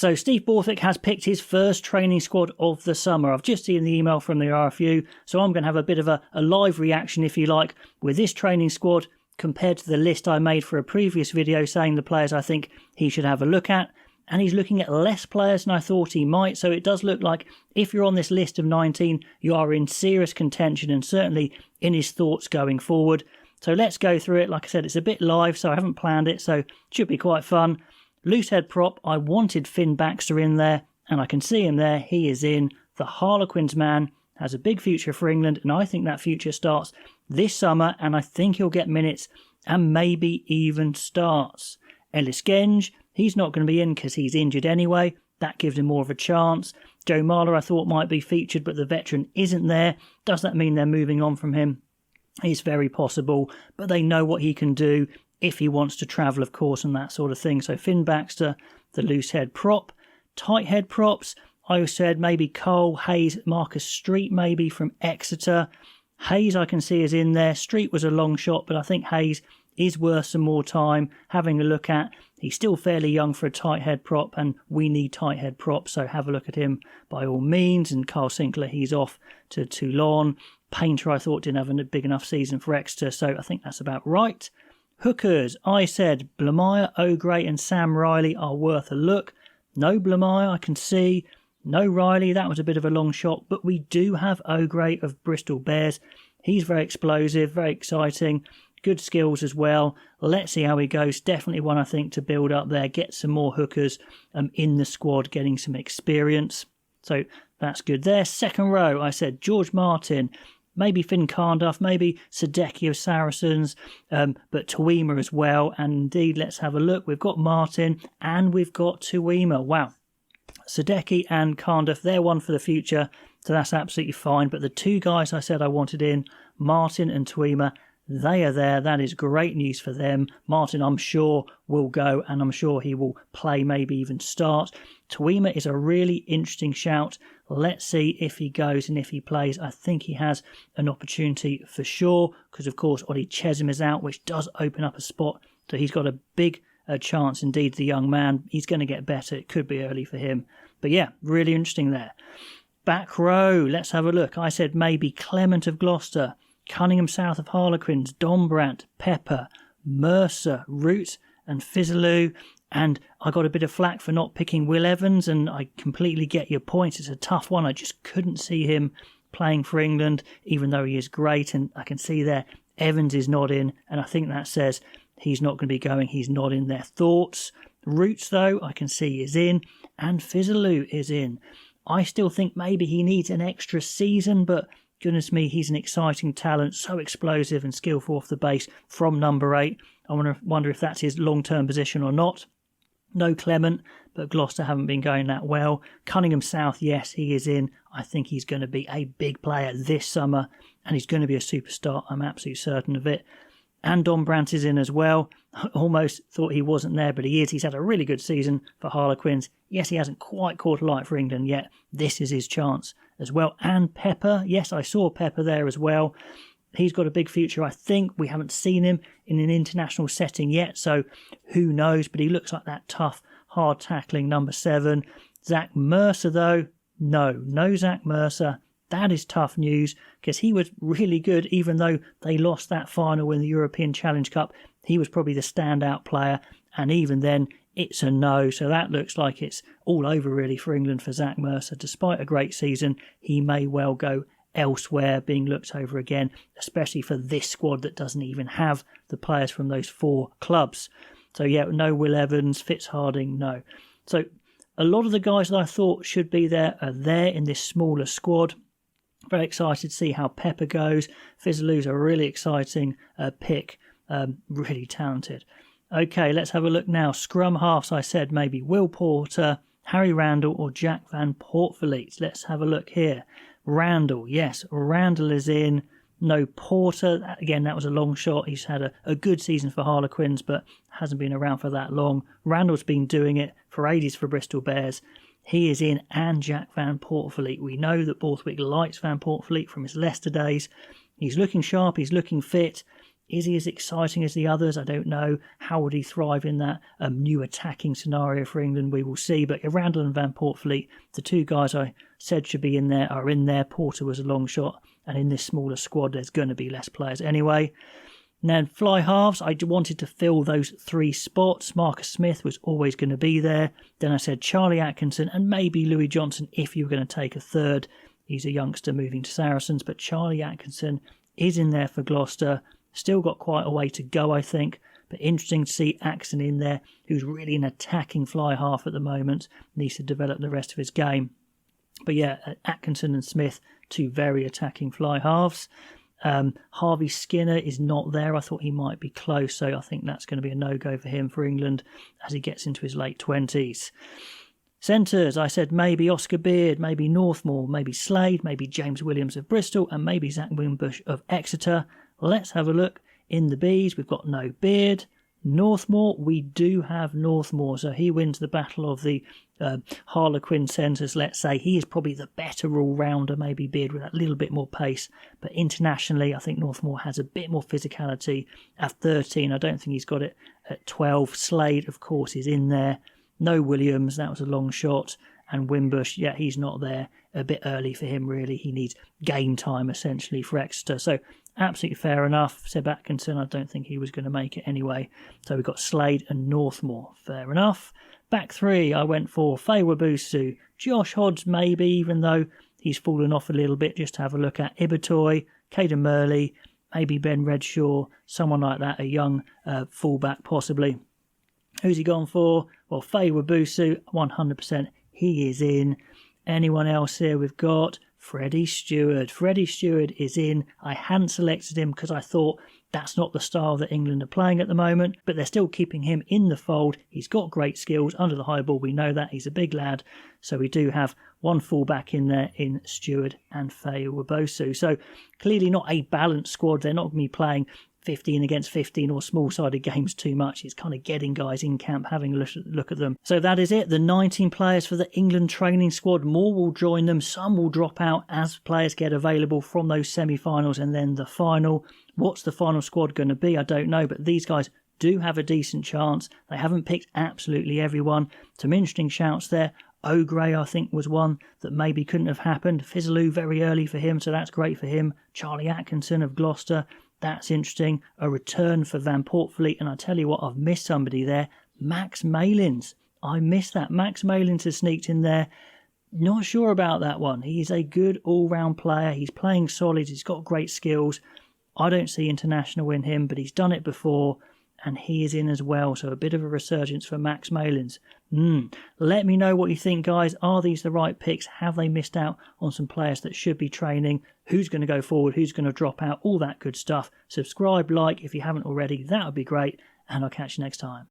So Steve Borthwick has picked his first training squad of the summer. I've just seen the email from the RFU, so I'm going to have a bit of a live reaction, if you like, with this training squad compared to the list I made for a previous video saying the players I think he should have a look at. And he's looking at less players than I thought he might, so it does look like if you're on this list of 19, you are in serious contention and certainly in his thoughts going forward. So let's go through it. Like I said, it's a bit live, so I haven't planned it, so it should be quite fun. Loosehead prop, I wanted Finn Baxter in there, and I can see him there. He is in. The Harlequins man has a big future for England, and I think that future starts this summer, and I think he'll get minutes and maybe even starts. Ellis Genge, he's not going to be in because he's injured anyway. That gives him more of a chance. Joe Marler I thought might be featured, but the veteran isn't there. Does that mean they're moving on from him? It's very possible, but they know what he can do if he wants to travel, of course, and that sort of thing. So Finn Baxter, the loose head prop. Tight head props, I said maybe Cole, Hayes, Marcus Street maybe from Exeter. Hayes I can see is in there. Street was a long shot, but I think Hayes is worth some more time having a look at. He's still fairly young for a tight head prop, and we need tight head props, so have a look at him by all means. And Carl Sinclair, he's off to Toulon. Painter I thought didn't have a big enough season for Exeter, so I think that's about right. Hookers, I said Blamire, O'Gray and Sam Riley are worth a look. No Blamire I can see. No Riley, that was a bit of a long shot, but we do have O'Gray of Bristol Bears. He's very explosive, very exciting, good skills as well. Let's see how he goes. Definitely one I think to build up there, get some more hookers in the squad, getting some experience. So that's good there. Second row, I said George Martin, maybe Finn Carnduff, maybe Sadecki of Saracens, but Tuima as well. And indeed, let's have a look. We've got Martin and we've got Tuima. Wow. Sadecki and Carnduff, they're one for the future, so that's absolutely fine. But the two guys I said I wanted in, Martin and Tuima, they are there. That is great news for them. Martin, I'm sure, will go, and I'm sure he will play, maybe even start. Tuima is a really interesting shout. Let's see if he goes and if he plays. I think he has an opportunity for sure, because of course Ollie Chesham is out, which does open up a spot. So he's got a big chance indeed, the young man. He's going to get better. It could be early for him. But yeah, really interesting there. Back row, let's have a look. I said maybe Clement of Gloucester, Cunningham South of Harlequins, Dombrandt, Pepper, Mercer, Root and Fizzaloo. And I got a bit of flack for not picking Will Evans, and I completely get your point. It's a tough one. I just couldn't see him playing for England, even though he is great. And I can see there Evans is not in, and I think that says he's not going to be going. He's not in their thoughts. Roots, though, I can see is in, and Fizzaloo is in. I still think maybe he needs an extra season, but goodness me, he's an exciting talent, so explosive and skillful off the base from number 8. I wonder if that's his long-term position or not. No Clement, but Gloucester haven't been going that well. Cunningham South, yes, he is in. I think he's going to be a big player this summer, and he's going to be a superstar. I'm absolutely certain of it. And Dombrandt is in as well. I almost thought he wasn't there, but he is. He's had a really good season for Harlequins. Yes, he hasn't quite caught a light for England yet. This is his chance as well. And Pepper, yes, I saw Pepper there as well. He's got a big future, I think. We haven't seen him in an international setting yet, so who knows? But he looks like that tough, hard-tackling number 7. Zach Mercer, though, no Zach Mercer. That is tough news, because he was really good, even though they lost that final in the European Challenge Cup. He was probably the standout player, and even then, it's a no. So that looks like it's all over, really, for England for Zach Mercer. Despite a great season, he may well go elsewhere, being looked over again, especially for this squad that doesn't even have the players from those 4 clubs. So yeah, no Will Evans, Fitzharding, no. So a lot of the guys that I thought should be there are there in this smaller squad. Very excited to see how Pepper goes. Fizzaloo's a really exciting pick, really talented. Okay, let's have a look now. Scrum halves, I said maybe Will Porter, Harry Randall or Jack Van Poortvliet. Let's have a look here. Randall, yes, Randall is in. No Porter, again, that was a long shot. He's had a good season for Harlequins, but hasn't been around for that long. Randall's been doing it for ages for Bristol Bears. He is in, and Jack Van Poortvliet. We know that Borthwick likes Van Poortvliet from his Leicester days. He's looking sharp, he's looking fit. Is he as exciting as the others? I don't know. How would he thrive in that new attacking scenario for England? We will see. But Randall and Van Poortvliet, the two guys I said should be in there, are in there. Porter was a long shot. And in this smaller squad, there's going to be less players anyway. And then fly halves, I wanted to fill those 3 spots. Marcus Smith was always going to be there. Then I said Charlie Atkinson and maybe Louis Johnson if you were going to take a third. He's a youngster moving to Saracens, but Charlie Atkinson is in there for Gloucester. Still got quite a way to go, I think. But interesting to see Atkinson in there, who's really an attacking fly half at the moment. Needs to develop the rest of his game. But yeah, Atkinson and Smith, 2 very attacking fly halves. Harvey Skinner is not there. I thought he might be close, so I think that's going to be a no-go for him for England as he gets into his late 20s. Centres, I said maybe Oscar Beard, maybe Northmour, maybe Slade, maybe James Williams of Bristol, and maybe Zach Wimbush of Exeter. Let's have a look in the Bs. We've got no Beard. Northmour, we do have Northmour, so he wins the battle of the Harlequin centres, let's say. He is probably the better all-rounder, maybe Beard with that little bit more pace. But internationally, I think Northmour has a bit more physicality at 13. I don't think he's got it at 12. Slade, of course, is in there. No Williams, that was a long shot. And Wimbush, yeah, he's not there. A bit early for him, really. He needs game time, essentially, for Exeter. So, absolutely fair enough. Seb Atkinson, I don't think he was going to make it anyway. So, we've got Slade and Northmour. Fair enough. Back 3, I went for Faye Wabusu. Josh Hodds, maybe, even though he's fallen off a little bit. Just to have a look at Ibitoy, Caden Murley, maybe Ben Redshaw, someone like that, a young fullback, possibly. Who's he gone for? Well, Faye Wabusu, 100%. He is in. Anyone else here? We've got Freddie Stewart. Freddie Stewart is in. I hadn't selected him because I thought that's not the style that England are playing at the moment, but they're still keeping him in the fold. He's got great skills under the high ball. We know that. He's a big lad. So we do have one fullback in there in Stewart and Faye Wabusu. So clearly not a balanced squad. They're not going to be playing 15 against 15 or small-sided games too much. It's kind of getting guys in camp, having a look at them. So that is it. The 19 players for the England training squad. More will join them. Some will drop out as players get available from those semi-finals and then the final. What's the final squad going to be? I don't know, but these guys do have a decent chance. They haven't picked absolutely everyone. Some interesting shouts there. O'Gray, I think, was one that maybe couldn't have happened. Fizzaloo very early for him, so that's great for him. Charlie Atkinson of Gloucester. That's interesting. A return for Van Poortvliet. And I tell you what, I've missed somebody there. Max Malins. I missed that. Max Malins has sneaked in there. Not sure about that one. He's a good all-round player. He's playing solid. He's got great skills. I don't see international in him, but he's done it before. And he is in as well. So a bit of a resurgence for Max Malins. Let me know what you think, guys. Are these the right picks? Have they missed out on some players that should be training? Who's going to go forward? Who's going to drop out? All that good stuff. Subscribe, like if you haven't already. That would be great. And I'll catch you next time.